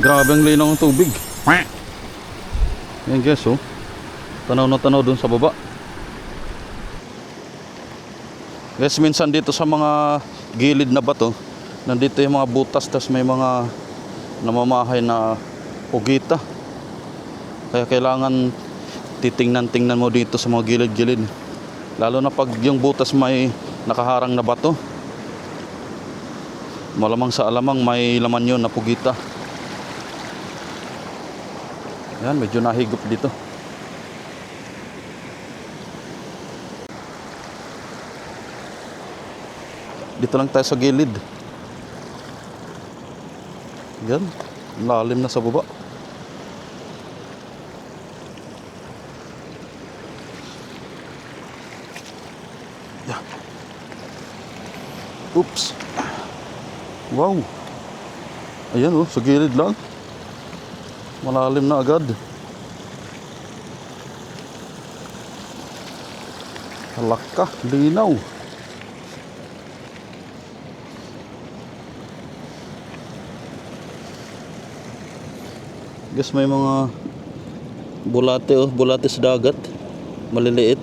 Grabe ang linaw ng tubig. Yan guys, oh. Tanaw na tanaw dun sa baba. Guys, minsan dito sa mga gilid na bato, nandito yung mga butas, tas may mga namamahay na pugita. Kaya kailangan titingnan-tingnan mo dito sa mga gilid-gilid. Lalo na pag yung butas may nakaharang na bato. Malamang sa alamang may laman yun na pugita. Yan, medyo nahigop dito. Dito lang tayo sa gilid. Yan, lalim na sa baba. Yan. Oops. Wow. Ayan, oh, sa gilid lang. Malalim na agad. Halaka, linaw. Guys, may mga bulate, oh, bulate sa dagat. Maliliit.